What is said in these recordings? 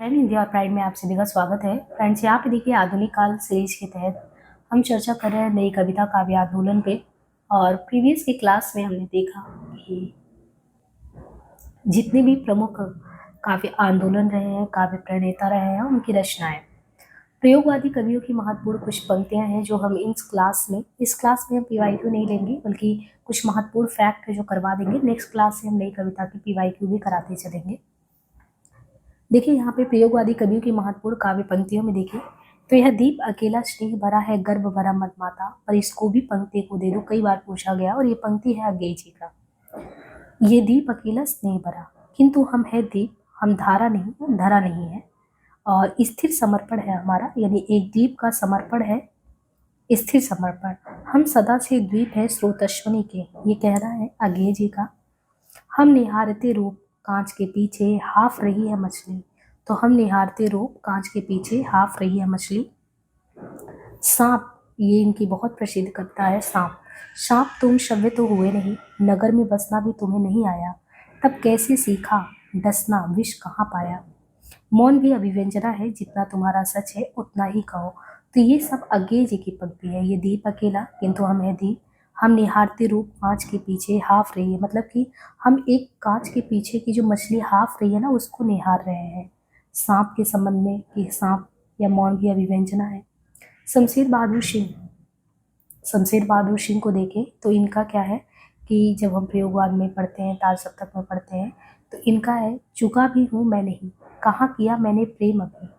Pan India और pride में आप सभी का स्वागत है। फ्रेंड्स, यहाँ पे देखिए आधुनिक काल सीरीज के तहत हम चर्चा कर रहे हैं नई कविता काव्य आंदोलन पे। और प्रीवियस की क्लास में हमने देखा कि जितने भी प्रमुख काव्य आंदोलन रहे हैं, काव्य प्रणेता रहे हैं, उनकी रचनाएं, प्रयोगवादी कवियों की महत्वपूर्ण कुछ पंक्तियां हैं जो हम इस क्लास में हम पीवाईक्यू नहीं लेंगे, बल्कि कुछ महत्वपूर्ण फैक्ट है जो करवा देंगे। नेक्स्ट क्लास से हम नई कविता की पीवाईक्यू भी कराते चलेंगे। देखिए यहाँ पे प्रयोगवादी कवियों की महत्वपूर्ण काव्य पंक्तियों में देखिए तो यह दीप अकेला स्नेह भरा है, गर्भ भरा मत माता, पर इसको भी पंक्ति को दे दो, कई बार पूछा गया। और ये पंक्ति है अज्ञेय जी का। ये दीप अकेला स्नेह भरा, किंतु हम है दीप, हम धारा नहीं, धरा नहीं है। और स्थिर समर्पण है हमारा, यानी एक दीप का समर्पण है, स्थिर समर्पण। हम सदा से द्वीप है स्रोत अश्वनी के, ये कहना है अज्ञेय जी का। हम निहारते रूप कांच के पीछे हाफ रही है मछली, तो हम निहारते रूप कांच के पीछे हाफ रही है मछली। सांप, ये इनकी बहुत प्रसिद्ध कविता है। सांप, सांप तुम सभ्य तो हुए नहीं, नगर में बसना भी तुम्हें नहीं आया, तब कैसे सीखा डसना, विष कहाँ पाया। मौन भी अभिव्यंजना है, जितना तुम्हारा सच है उतना ही कहो। तो ये सब अज्ञेय जी की पंक्ति है। ये दीप अकेला, किंतु हम है दीप, हम निहारते रूप कांच के पीछे हाफ रही है, मतलब कि हम एक कांच के पीछे की जो मछली हाफ रही है ना, उसको निहार रहे हैं। सांप के संबंध में कि सांप या मौन भी अभिव्यंजना है। शमशेर बहादुर सिंह, शमशेर बहादुर सिंह को देखें तो इनका क्या है कि जब हम प्रयोगवाद में पढ़ते हैं, ताल सप्तक में पढ़ते हैं, तो इनका है चुका भी हूँ मैं नहीं, कहाँ किया मैंने प्रेम अभी।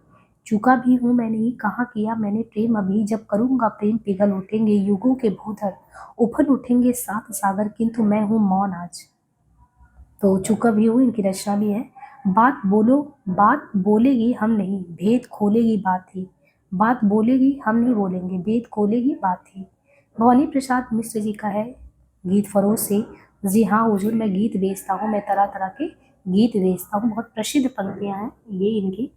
चुका भी हूँ मैं नहीं, कहाँ किया मैंने प्रेम अभी, जब करूँगा प्रेम पिघल उठेंगे युगों के भूधर, उफल उठेंगे सात सागर, किंतु मैं हूँ मौन आज। तो चुका भी हूँ इनकी रचना भी है। बात बोलो, बात बोलेगी हम नहीं, भेद खोलेगी बात ही, बात बोलेगी हम नहीं बोलेंगे, भेद खोलेगी बात ही। भवानी प्रसाद मिश्र जी का है गीत फरोश से, जी हाँ हुजूर मैं गीत बेचता हूँ, मैं तरह तरह के गीत बेचता हूँ। बहुत प्रसिद्ध पंक्तियाँ हैं ये इनकी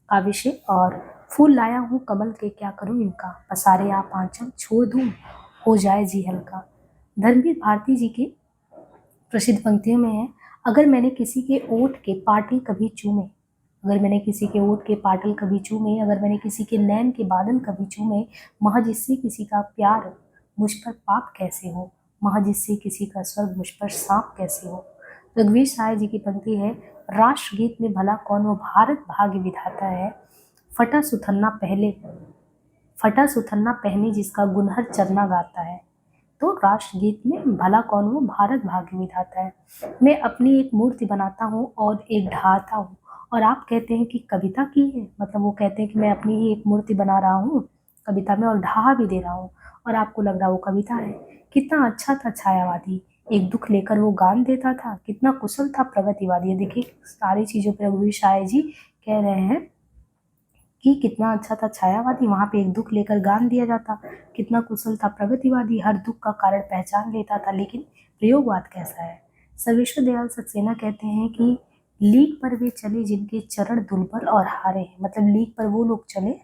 काव्य से। और फूल लाया हूँ कमल के, क्या करूँ इनका, पसारे आप आंचल छोड़ दूँ, हो जाए जी हल्का। धर्मवीर भारती जी की प्रसिद्ध पंक्तियों में है, अगर मैंने किसी के ओठ के पाटल कभी चूमे, अगर मैंने किसी के ओठ के पाटल कभी चूमे, अगर मैंने किसी के नैन के बादल कभी चूमे, महज इससे किसी का प्यार मुझ पर पाप कैसे हो, महज इससे किसी का स्वर्ग मुझ पर सांप कैसे हो। रघुवीर सहाय जी की पंक्ति है, राष्ट्रगीत में भला कौन वो भारत भाग्य विधाता है, फटा सुथन्ना पहले, फटा सुथन्ना पहने जिसका गुनहर चरना गाता है। तो राष्ट्रगीत में भला कौन वो भारत भाग्य विधाता है। मैं अपनी एक मूर्ति बनाता हूँ और एक ढाता हूँ, और आप कहते हैं कि कविता की है, मतलब वो कहते हैं कि मैं अपनी ही एक मूर्ति बना रहा हूँ कविता में और ढहा भी दे रहा हूँ, और आपको लग रहा वो कविता है। कितना अच्छा था छायावादी, एक दुख लेकर वो गान देता था, कितना कुशल था प्रगतिवादी। देखिए सारी चीजों पर रघुवीर सहाय जी कह रहे हैं कि कितना अच्छा था छायावादी, वहां पे एक दुख लेकर गान दिया जाता, कितना कुशल था प्रगतिवादी, हर दुख का कारण पहचान लेता था। लेकिन प्रयोगवाद कैसा है। सर्वेश्वर दयाल सक्सेना कहते हैं कि लीक पर वे चले जिनके चरण दुर्बल और हारे हैं, मतलब लीक पर वो लोग चले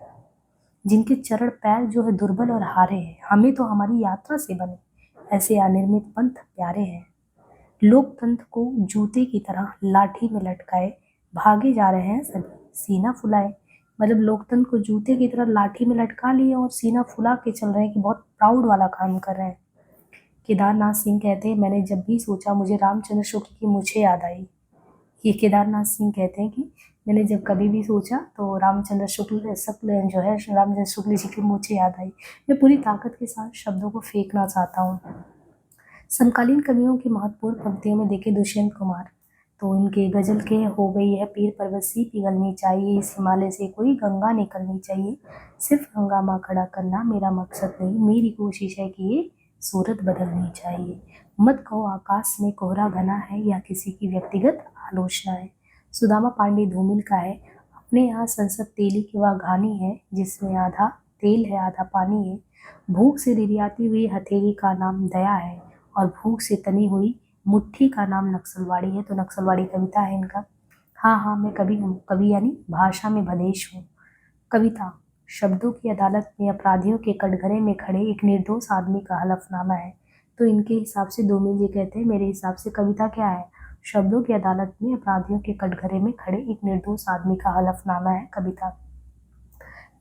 जिनके चरण पैर जो है दुर्बल और हारे हैं, हमें तो हमारी यात्रा से बने ऐसे अनिर्मित पंथ प्यारे हैं। लोकतंत्र को जूते की तरह लाठी में लटकाए भागे जा रहे हैं सभी, सीना फुलाए, मतलब लोकतंत्र को जूते की तरह लाठी में लटका लिए और सीना फुला के चल रहे हैं कि बहुत प्राउड वाला काम कर रहे हैं। केदारनाथ सिंह कहते हैं, मैंने जब भी सोचा मुझे रामचंद्र शुक्ल की मुझे याद आई। ये केदारनाथ सिंह कहते हैं कि मैंने जब कभी भी सोचा तो रामचंद्र शुक्ल शुक्ल जो है रामचंद्र शुक्ल जी की मुझे याद आई। मैं पूरी ताकत के साथ शब्दों को फेंकना चाहता हूँ। समकालीन कवियों की महत्वपूर्ण पंक्तियों में देखें दुष्यंत कुमार, तो इनके गजल के हो गई है पीर पर्वत सी पिघलनी चाहिए, इस हिमालय से कोई गंगा निकलनी चाहिए, सिर्फ हंगामा खड़ा करना मेरा मकसद नहीं, मेरी कोशिश है कि ये सूरत बदलनी चाहिए। मत कहो आकाश में कोहरा घना है या किसी की व्यक्तिगत आलोचना है। सुदामा पांडे धूमिल का है, अपने यहाँ संसद तेली की वह घानी है, जिसमें आधा तेल है आधा पानी है, भूख से रिरियाती हुई हथेली का नाम दया है, और भूख से तनी हुई मुट्ठी का नाम नक्सलवाड़ी है। तो नक्सलवाड़ी कविता है इनका। हाँ हाँ मैं कवि हूँ, कवि यानी भाषा में भदेश हूँ। कविता शब्दों की अदालत में अपराधियों के कटघरे में खड़े एक निर्दोष आदमी का हलफनामा है। तो इनके हिसाब से धूमिल जी कहते हैं, मेरे हिसाब से कविता क्या है, शब्दों की अदालत में अपराधियों के कटघरे में खड़े एक निर्दोष आदमी का हलफनामा है कविता।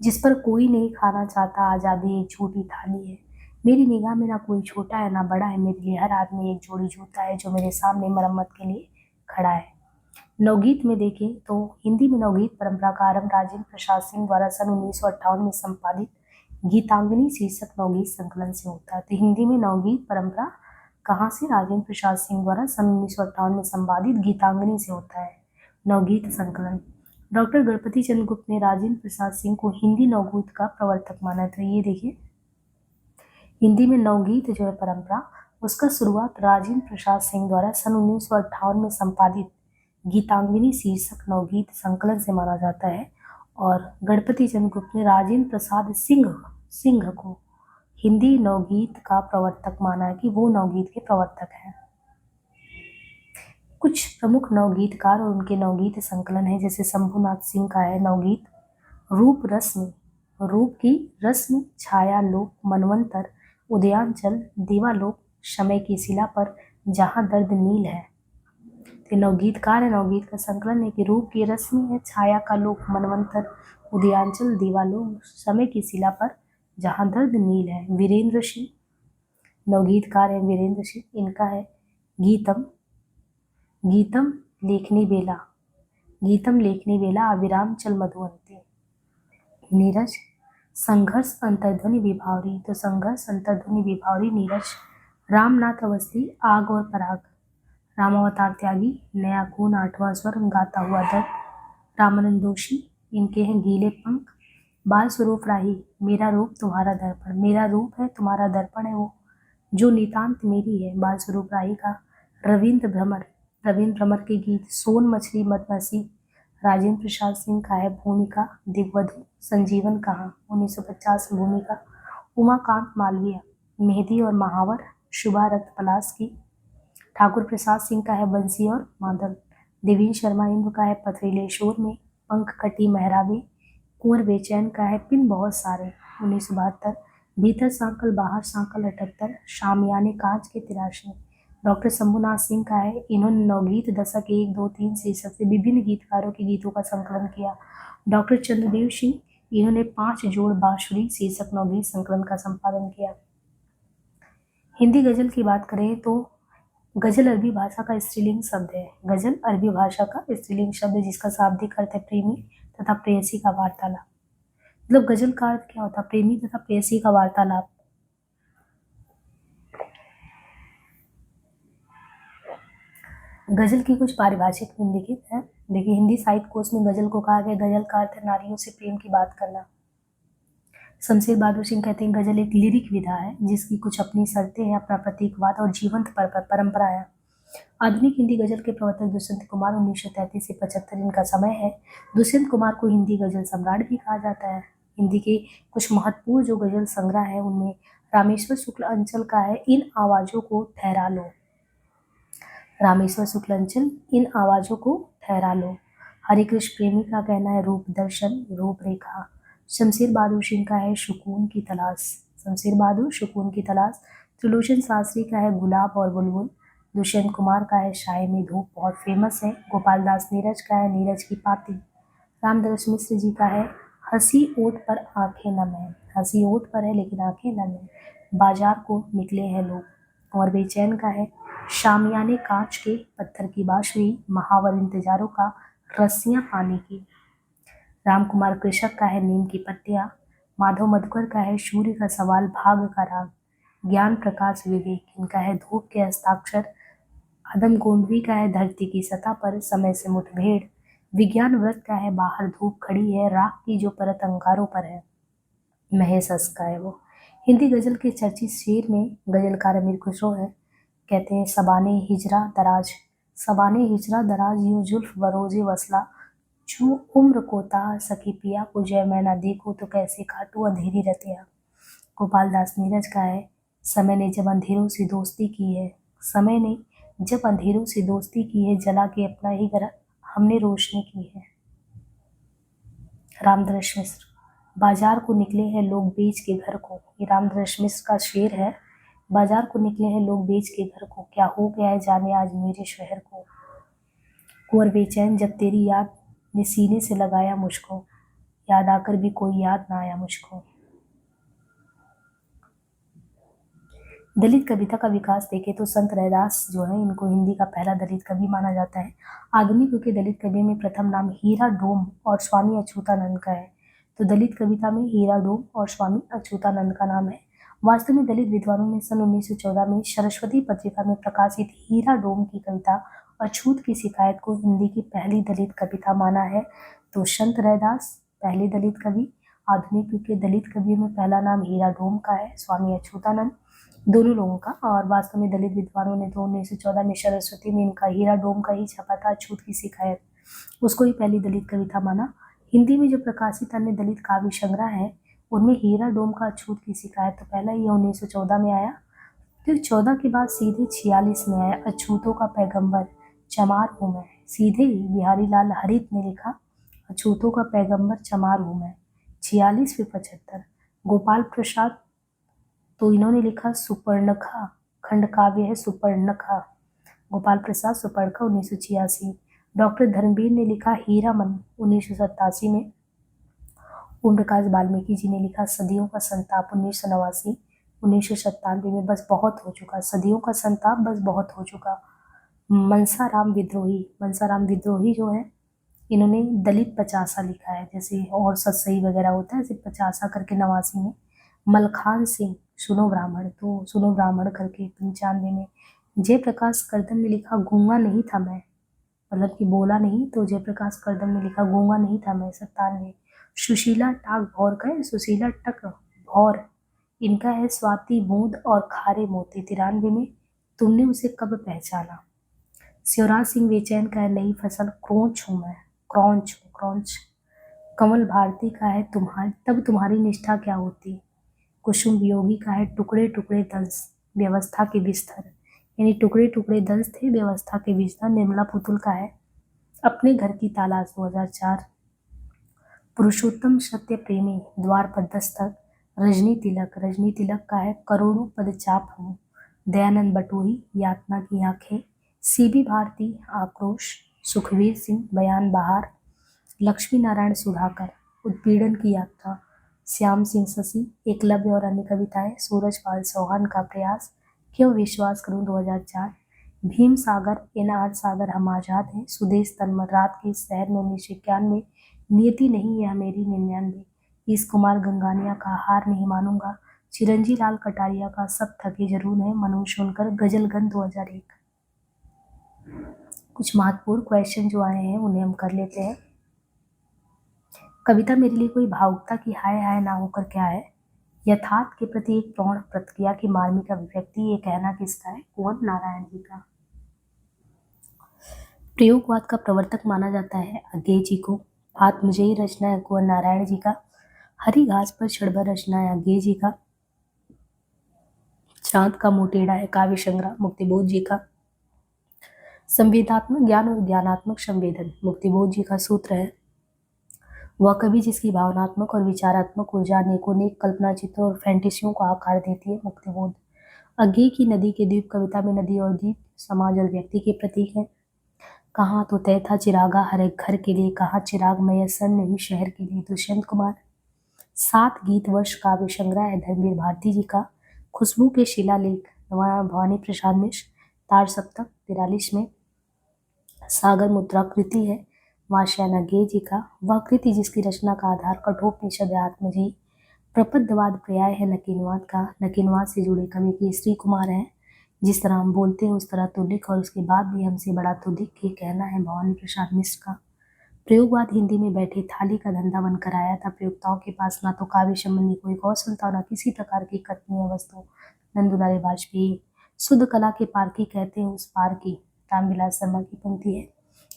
जिस पर कोई नहीं खाना चाहता आज़ादी एक झूठी थाली है। मेरी निगाह में ना कोई छोटा है ना बड़ा है, मेरे लिए हर आदमी एक जोड़ी जूता है जो मेरे सामने मरम्मत के लिए खड़ा है। नवगीत में देखें तो हिंदी में नवगीत परंपरा का आरंभ राजेंद्र प्रसाद सिंह द्वारा सन 1958 में संपादित गीतांजलि शीर्षक नवगीत संकलन से होता है। तो हिंदी में नवगीत परंपरा कहाँ से? राजेंद्र प्रसाद सिंह द्वारा सन 1958 में संपादित गीतांजलि से होता है नवगीत संकलन। डॉक्टर गणपति चंद्र गुप्त ने राजेंद्र प्रसाद सिंह को हिंदी नवगीत का प्रवर्तक माना। तो ये देखिए, हिंदी में नवगीत जो है परंपरा, उसका शुरुआत राजेंद्र प्रसाद सिंह द्वारा सन 1958 में संपादित गीतांजलि शीर्षक नवगीत संकलन से माना जाता है। और गणपति चंद्र गुप्त ने राजेंद्र प्रसाद सिंह को हिंदी नवगीत का प्रवर्तक माना है कि वो नवगीत के प्रवर्तक हैं। कुछ प्रमुख नवगीतकार और उनके नवगीत संकलन है, जैसे शंभुनाथ सिंह का है नवगीत रूप रश्मि, रूप की रश्मि, छाया लोक, मनवंतर, उदयांचल, दीवालोक, समय की शिला पर, जहाँ दर्द नील है। तो नवगीतकार है, नवगीत का संकलन है कि रूप की रश्मि है, छाया का लोक, मनवंतर, उदयांचल, दीवालोक, समय की शिला पर, जहाँ दर्द नील है। वीरेंद्र सिंह नवगीतकार है, वीरेंद्र सिंह, इनका है गीतम गीतम लेखनी बेला, गीतम लेखनी बेला, अविराम चल मधुवंती। नीरज संघर्ष अंतर्ध्वनि विभावरी, तो संघर्ष अंतर्ध्वनि विभावरी नीरज। रामनाथ अवस्थी आग और पराग, राम अवतार त्यागी, नया खून, आठवां स्वर, गाता हुआ दर्द। रामानंद जोशी, इनके हैं गीले पंख। बाल स्वरूप राही, मेरा रूप तुम्हारा दर्पण, मेरा रूप है तुम्हारा दर्पण है वो जो नितांत मेरी है, बाल स्वरूप राही का। रविंद्र भ्रमर के गीत सोन मछली मदमसी, राजेंद्र प्रसाद सिंह का है भूमिका दिग्वधु। संजीवन कहाँ 1950 में भूमिका। उमाकांत मालवीय, मेहंदी और महावर, शुभा रक्त पलास की। ठाकुर प्रसाद सिंह का है बंसी और मादल। देवेंद्र शर्मा इंद्र का है पथरीले शोर में। पंख कटी महराबी। कुंवर बेचैन का है पिन बहुत सारे 1972। भीतर सांकल बाहर सांकल 78। शामियाने कांच के तिराशे। डॉक्टर शंभुनाथ सिंह का है, इन्होंने नवगीत दशक 1, 2, 3 शीर्षक से विभिन्न गीतकारों के गीतों का संकलन किया। डॉक्टर चंद्रदेव सिंह, इन्होंने 5 जोड़ बांसुरी शीर्षक नवगीत संकलन का संपादन किया। हिंदी गजल की बात करें तो गजल अरबी भाषा का स्त्रीलिंग शब्द है। गजल अरबी भाषा का स्त्रीलिंग शब्द है जिसका शाब्दिक अर्थ है प्रेमी तथा प्रेयसी का वार्तालाप। मतलब गजल का अर्थ क्या होता है? प्रेमी तथा प्रेयसी का वार्तालाप। गजल की कुछ पारिभाषिक निम्नलिखित है। देखिए, हिंदी साहित्य कोश में गजल को कहा गया, गजल का अर्थ है नारियों से प्रेम की बात करना। शमशेर बहादुर सिंह कहते हैं गजल एक लिरिक विधा है जिसकी कुछ अपनी शर्तें हैं, अपना प्रतीकवाद और जीवंत परंपरा है। आधुनिक हिंदी गजल के प्रवर्तक दुष्यंत कुमार 1933 से 75 इनका समय है। दुष्यंत कुमार को हिंदी गजल सम्राट भी कहा जाता है। हिंदी के कुछ महत्वपूर्ण जो गजल संग्रह है उनमें रामेश्वर शुक्ल अंचल का है इन आवाजों को ठहरा लो। रामेश्वर शुक्ल अंचल, इन आवाजों को ठहरा लो। हरिकृष्ण प्रेमी का कहना है रूप दर्शन रूपरेखा। शमशेर बहादुर सिंह का है सुकून की तलाश, शमशेर बहादुर सुकून की तलाश। त्रिलोचन शास्त्री का है गुलाब और बुलबुल। दुष्यंत कुमार का है शाय में धूप, बहुत फेमस है। गोपाल दास नीरज का है नीरज की पाती। रामदरस मिश्र जी का है हंसी ओठ पर आंखें नम है, हंसी ओठ पर है लेकिन आंखें नम है। बाजार को निकले हैं लोग। और बेचैन का है शामियाने कांच के, पत्थर की बांसुरी, महावर इंतजारों का, रस्सियां पानी की। राम कुमार कृषक का है नीम की पत्तियां। माधव मधुकर का है सूर्य का सवाल, भाग का राग। ज्ञान प्रकाश विवेक, इनका है धूप के हस्ताक्षर। आदम गोंडवी का है धरती की सतह पर, समय से मुठभेड़। विज्ञान व्रत का है बाहर धूप खड़ी है, राख की जो परत अंगारों पर है। महेश हंस का है वो। हिंदी गजल के चर्चित शेर में गजलकार अमीर खुसरो है। कहते हैं सबाने हिजरा दराज, सबाने हिजरा दराज, यूं जुल्फ बरोजे वसला, छू उम्र को ता सकी पिया को, जय मैं ना देखूं तो कैसे काटूं अंधेरी रतिया। गोपाल दास नीरज का है समय ने जब अंधेरों से दोस्ती की है, समय ने जब अंधेरों से दोस्ती की है, जला के अपना ही घर हमने रोशनी की है। रामदरस मिश्र, बाजार को निकले हैं लोग बेच के घर को, ये रामदरस मिश्र का शेर है। बाजार को निकले हैं लोग बेच के घर को, क्या हो गया है जाने आज मेरे शहर को। कुंवर बेचैन जब तेरी याद ने सीने से लगाया मुझको, याद आकर भी कोई याद ना आया मुझको। दलित कविता का विकास देखें तो संत रैदास जो है इनको हिंदी का पहला दलित कवि माना जाता है। आधुनिक युग के दलित कवि में प्रथम नाम हीरा डोम और स्वामी अछूतानंद का है। तो दलित कविता में हीरा डोम और स्वामी अछूतानंद का नाम है। वास्तव में दलित विद्वानों ने सन 1914 में सरस्वती पत्रिका में प्रकाशित हीरा डोम की कविता अछूत की शिकायत को हिंदी की पहली दलित कविता माना है। तो संत रैदास पहले दलित कवि, आधुनिक युग के दलित कवियों में पहला नाम हीरा डोम का है, स्वामी अछूतानंद, दोनों लोगों का। और वास्तव में दलित विद्वानों ने तो 1914 में सरस्वती में इनका हीरा डोम का ही छपा था, अछूत की शिकायत, उसको ही पहली दलित कविता माना। हिंदी में जो प्रकाशित अन्य दलित काव्य संग्रह है उनमें हीरा डोम का अछूत की शिकायत तो पहला ही 1914 में आया। फिर 14 के बाद सीधे 46 में आया अछूतों का पैगंबर चमार हूँ मैं। सीधे ही बिहारी लाल हरित ने लिखा अछूतों का पैगंबर चमार हूँ मैं। 46 फिर 75 गोपाल प्रसाद तो इन्होंने लिखा सुपर्णखा, खंड काव्य है सुपर्णखा, गोपाल प्रसाद सुपर्णखा 1986। डॉक्टर धर्मवीर ने लिखा हीरामन 1987 में। ओम प्रकाश वाल्मीकि जी ने लिखा सदियों का संताप 1989। 1997 में बस बहुत हो चुका, सदियों का संताप बस बहुत हो चुका। मनसाराम विद्रोही जो है इन्होंने दलित पचासा लिखा है, जैसे और सतसई वगैरह होता है, सिर्फ पचासा करके 89 में। मलखान सिंह सुनो ब्राह्मण, तो सुनो ब्राह्मण करके 95 में। जयप्रकाश कर्दम ने लिखा गूंगा नहीं था मैं, मतलब कि बोला नहीं, तो जयप्रकाश कर्दम ने लिखा गूंगा नहीं था मैं 97। सुशीला टाक भौर का है, सुशीला टक भौर, इनका है स्वाति बूंद और खारे मोती 93 में। तुमने उसे कब पहचाना। शिवराज सिंह बेचैन का है नई फसल क्रोंच हूँ मैं, क्रॉन्च। कमल भारती का है तुम्हारी निष्ठा क्या होती। कुसुम वियोगी का है टुकड़े टुकड़े दंस व्यवस्था के बिस्तर, यानी टुकड़े टुकड़े दंस थे व्यवस्था के बिस्तर। निर्मला पुतुल का है अपने घर की तालाश 2004। पुरुषोत्तम सत्य प्रेमी द्वार पर दस्तक। रजनी तिलक का है करोड़ों पदचाप हूँ। दयानंद बटोही यातना की आंखें। सीबी भारती आक्रोश। सुखवीर सिंह बयान बहार। लक्ष्मी नारायण सुधाकर उत्पीड़न की यात्रा। श्याम सिंह शशि एकलव्य और अन्य कविताएं। सूरजपाल चौहान का प्रयास क्यों विश्वास करूं 2004। भीम सागर एन.आर. सागर हम आजाद हैं। सुदेश तन्मय रात के शहर में 1991। नियति नहीं है मेरी 99। ईश कुमार गंगानिया का हार नहीं मानूंगा। चिरंजी लाल कटारिया का सब थके जरूर है। मनोज सोनकर गजलगंध 2001। कुछ महत्वपूर्ण क्वेश्चन जो आए हैं उन्हें हम कर लेते हैं। कविता मेरे लिए कोई भावुकता की हाय हाय ना होकर क्या है। यथार्थ के प्रति एक प्रौढ़ प्रतिक्रिया की मार्मिक अभिव्यक्ति, ये कहना किसका है। कुंवर नारायण जी का। प्रयोगवाद का प्रवर्तक माना जाता है अज्ञे जी को। आत्मजयी रचना है कुंवर नारायण जी का। हरी घास पर चढ़कर रचना है अज्ञे जी का। चांद का मोटेड़ा है काव्य संग्रह मुक्तिबोध जी का। संवेदात्मक ज्ञान और ज्ञानात्मक संवेदन मुक्तिबोध जी का सूत्र है। वह कवि जिसकी भावनात्मक और विचारात्मक ऊर्जा अनेकों नेक कल्पना चित्रों और फैंटेसियों को आकार देती है मुक्तिबोध। अज्ञे की नदी के द्वीप कविता में नदी और द्वीप समाज और व्यक्ति के प्रतीक है। कहाँ तो तय था चिरागा हर एक घर के लिए, कहाँ चिराग मयसर नहीं शहर के लिए, दुष्यंत कुमार। 7 गीत वर्ष काव्य संग्रह है धर्मवीर भारती जी का। खुशबू के शिलालेख भवानी प्रसाद मिश्र तार सप्तक 43 में। सागर मुद्रा कृति है वात्स्यायन गे जी का। वह कृति जिसकी रचना का आधार कठोपनिषद आत्मजयी। प्रपद्यवाद पर्याय है नकीनवाद का। नकीनवाद से जुड़े कवि की श्री कुमार है। जिस तरह हम बोलते हैं उस तरह तो लिख, और उसके बाद भी हमसे बड़ा तो दिख, ये कहना है भवानी प्रसाद मिश्र का। प्रयोगवाद हिंदी में बैठे थाली का धंधा बनकर आया था। प्रयोक्ताओं के पास ना तो काव्य संबंधी कोई कौशल था, ना किसी प्रकार की कथनीय वस्तु। नंदुलाल वाजपेयी। शुद्ध कला के पारखी कहते हैं उस पार की। रामविलास शर्मा की पंक्ति है।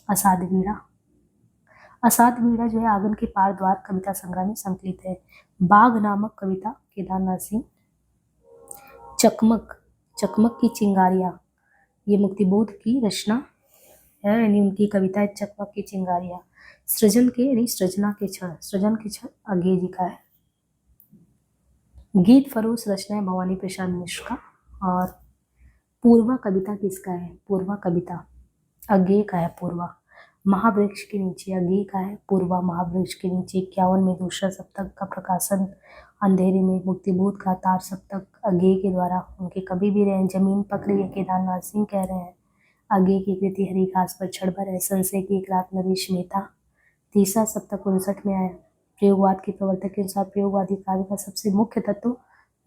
असाध वीणा। असाध वीणा जो है आंगन के पार द्वार कविता संग्रह में संकलित है। बाघ नामक कविता केदारनाथ सिंह। चकमक की चिंगारियाँ, ये मुक्तिबोध की रचना है, यानी उनकी कविता है चकमक की चिंगारियाँ। सृजन के यानी सृजन के क्षण अज्ञे जी का है। गीत फरोश रचना है भवानी प्रसाद मिश्र का। और पूर्वा कविता किसका है। पूर्वा कविता अज्ञे का है। पूर्वा महावृक्ष के नीचे अज्ञे का है। पूर्वा महावृक्ष के नीचे 51 में दूसरा सप्तक का प्रकाशन। अंधेरे में मुक्तिबोध का तार सप्तक अज्ञे के द्वारा उनके कभी भी रहे। जमीन पकड़ी है, केदारनाथ सिंह कह रहे हैं। अज्ञे की कृति हरी घास पर क्षणभर है। संशय की एक रात नरेश मेहता। तीसरा सप्तक 59 में आया। प्रयोगवाद के प्रवर्तक के अनुसार प्रयोगवादी काव्य का सबसे मुख्य तत्व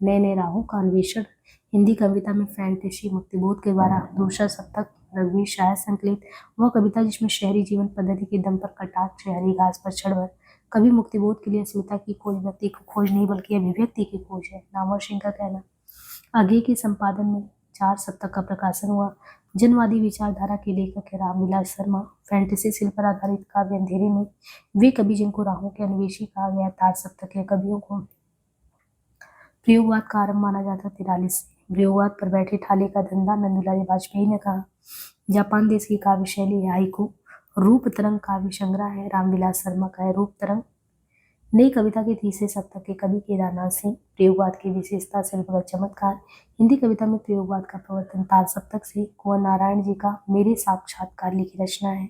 नए नए राहों का अन्वेषण। हिंदी कविता में फैंटेसी मुक्तिबोध के द्वारा दूसरा सप्तक रघुवीर शाह संकलित वह कविता जिसमें शहरी जीवन पद्धति के दम पर कटाक्ष, हरी घास पर क्षणभर। कभी मुक्तिबोध के लिए अस्मिता की खोज व्यक्ति की खोज नहीं बल्कि अभिव्यक्ति की खोज है। नामवर सिंह का कहना। आगे के संपादन में 4 सप्तक का प्रकाशन हुआ। जनवादी विचारधारा के लेखक है रामविलास शर्मा। फैंटेसी शिल्प पर आधारित काव्य अंधेरे में वे कवि जिनको राहों के अन्वेषी कहा गया। 4 सप्तक के कवियों को प्रयोगवाद का आरंभ माना जाता 43 से। प्रयोगवाद पर बैठे ठाले का धंधा नंदुलाल वाजपेयी ने कहा। जापान देश की काव्य शैली है हाइकू। रूप तरंग काव्य संग्रह है रामविलास शर्मा का है रूप तरंग। नई कविता के तीसरे सप्तक के कवि केदारनाथ सिंह। प्रयोगवाद की विशेषता शिल्पगत चमत्कार। हिंदी कविता में प्रयोगवाद का प्रवर्तन 4 सप्तक से कुंवर नारायण जी का मेरे साक्षात्कार लिखी रचना है।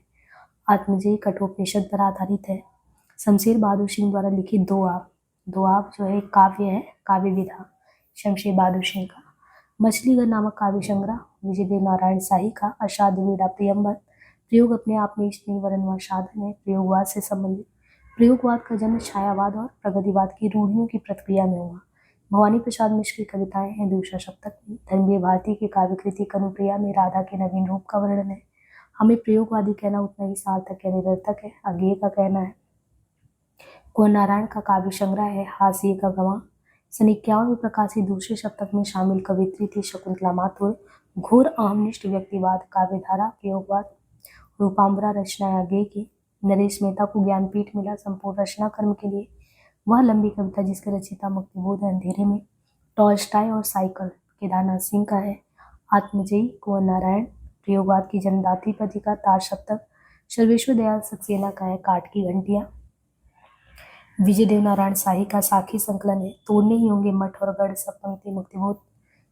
आत्मजयी कठोपनिषद पर आधारित है। शमशेर बहादुर सिंह द्वारा लिखित दो आप जो है एक काव्य है, काव्य विधा शमशेर बहादुर सिंह का। मछलीगर नामक काव्य संग्रह विजयदेव नारायण शाही का। अषाढ़ वीणा प्रियम्बर। प्रयोग अपने आप में इष्ट नहीं वरन वह साधन है। प्रयोगवाद से संबंधित। प्रयोगवाद का जन्म छायावाद और प्रगतिवाद की रूढ़ियों की प्रतिक्रिया में हुआ। भवानी प्रसाद मिश्र की कविताएं हैं दूसरा सप्तक में। धर्मवीर भारती की काव्य कृति कनुप्रिया में राधा के नवीन रूप का वर्णन है। हमें प्रयोगवादी कहना उतना ही सार्थक या निरर्थक है। अज्ञे का कहना है। कुंवर नारायण का काव्य संग्रह है हास्य का गवाह। सन 51 में प्रकाशित दूसरे सप्तक में शामिल कवित्री थी शकुंतला माथुर। घोर अहमनिष्ठ व्यक्तिवाद काव्यधारा प्रयोगवाद। रूपाम्बरा रचना अज्ञे की। नरेश मेहता को ज्ञानपीठ मिला संपूर्ण रचना कर्म के लिए। वह लंबी कविता जिसके रचयिता मुक्तिबोध है अंधेरे में। टॉल्स्टॉय और साइकिल केदारनाथ सिंह का है। आत्मजयी कुंवर नारायण। प्रयोगवाद की जन्मदात्री पति का 4 सप्तक सर्वेश्वर दयाल सक्सेना का है काठ की घंटियां। विजयदेव नारायण शाही का साखी संकलन है। तोड़ने ही होंगे मठ और गढ़ सब पंक्ति मुक्तिबोध।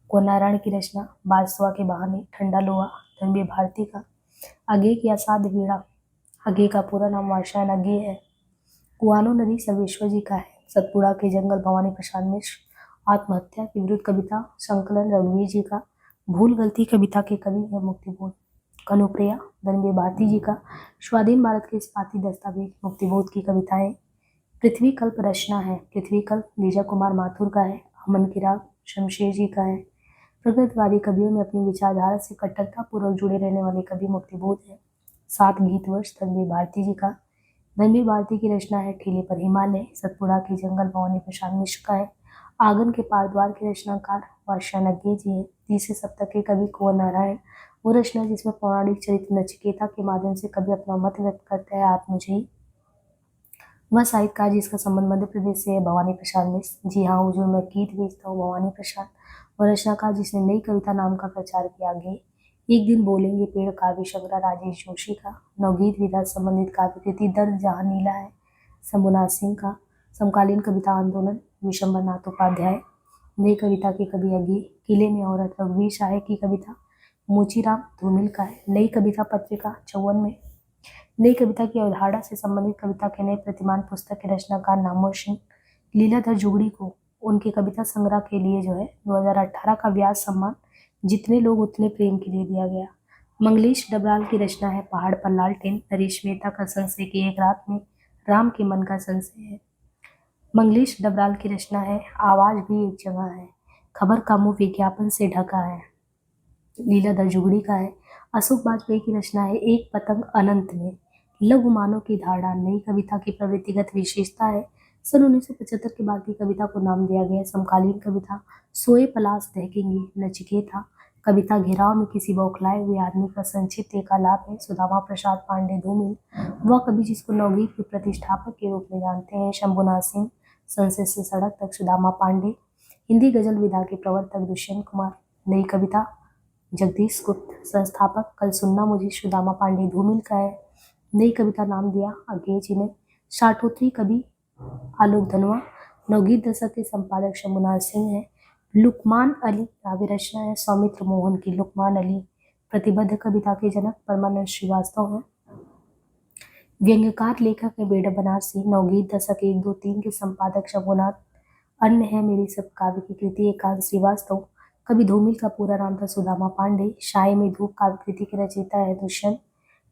कुंवर नारायण की रचना बाजसुआ के बहाने ठंडा लोहा धर्मवीर भारती का। अज्ञे की असाध्य वीणा। अज्ञे का पूरा नाम वात्स्यायन अज्ञे है। कुआनो नदी सर्वेश्वर जी का है। सतपुड़ा के जंगल भवानी प्रसाद मिश्र। आत्महत्या के विरुद्ध कविता संकलन रघुवीर जी का। भूल गलती कविता के कवि है मुक्तिबोध। कनुप्रिया धर्मवीर भारती जी का। स्वाधीन भारत के इस्पाती दस्तावेज मुक्तिबोध की कविताएं। पृथ्वी कल्प रचना है। पृथ्वी कल्प विजय कुमार माथुर का है। अमन की राग शमशेर जी का है। प्रगतिवादी कवियों में अपनी विचारधारा से कट्टरता पूर्वक जुड़े रहने वाले कवि मुक्तिबोध है। 7 गीत वर्ष धर्मवीर भारती जी का। धर्मवीर भारती की रचना है ठेले पर हिमालय। सतपुड़ा के जंगल भवानी प्रसाद मिश्र का है। आंगन के पार द्वार के रचनाकार वात्स्यायन अज्ञे जी है। तीसरे सप्तक के कवि कुंवर नारायण। वो रचना जिसमें पौराणिक चरित्र नचिकेता के माध्यम से कवि अपना मत व्यक्त करता है आत्मजयी। वह साहित्यकार जिसका संबंध मध्य प्रदेश से है भवानी प्रसाद मिश्र। जी हाँ हुजूर मैं गीत भेजता हूँ भवानी प्रसाद। वह रचनाकार जिसने नई कविता नाम का प्रचार किया आगे। एक दिन बोलेंगे पेड़ काव्य संग्रह राजेश जोशी का। नवगीत विधा संबंधित काव्य कृति दर्द जहाँ नीला है शंभुनाथ सिंह का। समकालीन कविता आंदोलन विशंबर नाथ उपाध्याय। नई कविता के कवि अज्ञे। किले में औरत रघुवीर शाह की कविता मोचीराम धूमिल का है। नई कविता पत्रिका 54 में। नई कविता की अवधारणा से संबंधित कविता के नए प्रतिमान पुस्तक के रचनाकार नामवर सिंह। लीलाधर जुगड़ी को उनके कविता संग्रह के लिए जो है 2018 का व्यास सम्मान जितने लोग उतने प्रेम के लिए दिया गया। मंगलेश डबराल की रचना है पहाड़ पर लालटेन। नरेश मेहता का संशय की एक रात में राम के मन का संशय है। मंगलेश डबराल की रचना है आवाज भी एक जगह है। खबर का मुंह विज्ञापन से ढका है। लीलाधर जुगड़ी का है। अशोक वाजपेयी की रचना है एक पतंग अनंत में। लघु मानव की धारणा नई कविता की प्रवृत्तिगत विशेषता है। सन 1975 के बाद की कविता को नाम दिया गया। समकालीन कविता सोए पलाश दहकेंगे नचिकेता। कविता घेराव में किसी बौखलाए हुए आदमी का संक्षिप्त एक आलाप है। सुदामा प्रसाद पांडे धूमिल वह कवि जिसको नवगीत के प्रतिष्ठापक के रूप में जानते हैं। शंभुनाथ सिंह संसद से सड़क तक सुदामा पांडे। हिंदी गजल विधा के प्रवर्तक दुष्यंत कुमार। नई कविता जगदीश गुप्त संस्थापक कल सुनना मुझे सुदामा पांडे धूमिल का है। नई कविता नाम दिया अज्ञे जी ने। शाठोत्री कवि आलोक धनवा। नवगीत दशक के संपादक शंभुनाथ सिंह है। लुकमान अली काव्य रचना है सौमित्र मोहन की। लुकमान अली प्रतिबद्ध कविता के जनक परमानंद श्रीवास्तव हैं। व्यंग्यकार लेखक है बेड़ा बनारसी। नवगीत दशक 1, 2, 3 के संपादक शंभुनाथ। अन्य है मेरी सब काव्य की कृति एकांत श्रीवास्तव। कवि धूमिल का पूरा नाम था सुदामा पांडे। शाये में धूप काव्य कृति के रचयिता है दुष्यंत।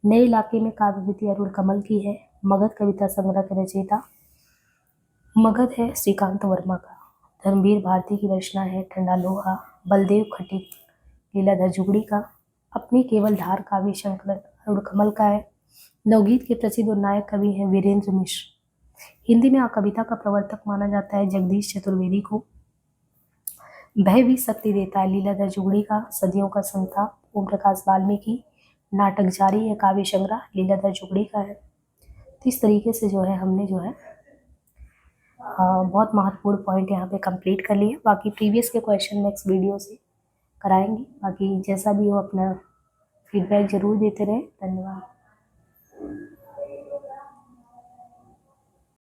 नए इलाके में काव्य कृति अरुण कमल की है। मगध कविता संग्रह के रचयिता मगध है श्रीकांत वर्मा का। धर्मवीर भारती की रचना है ठंडा लोहा। बलदेव खटीक लीलाधर जुगड़ी का। अपनी केवल धार काव्य संकलन अरुण कमल का है। नवगीत के प्रसिद्ध और नायक कवि हैं वीरेंद्र मिश्र। हिंदी में कविता का प्रवर्तक माना जाता है जगदीश चतुर्वेदी को। भय भी शक्ति देता है लीलाधर जुगड़ी का। सदियों का संता ओम प्रकाश वाल्मीकि। नाटक जारी है काव्य संग्रह लीलाधर जुगड़ी का है। तो इस तरीके से जो है हमने जो है बहुत महत्वपूर्ण पॉइंट यहाँ पे कंप्लीट कर लिए। बाकी प्रीवियस के क्वेश्चन नेक्स्ट वीडियो से कराएंगे। बाकी जैसा भी हो अपना फीडबैक जरूर देते रहें। धन्यवाद।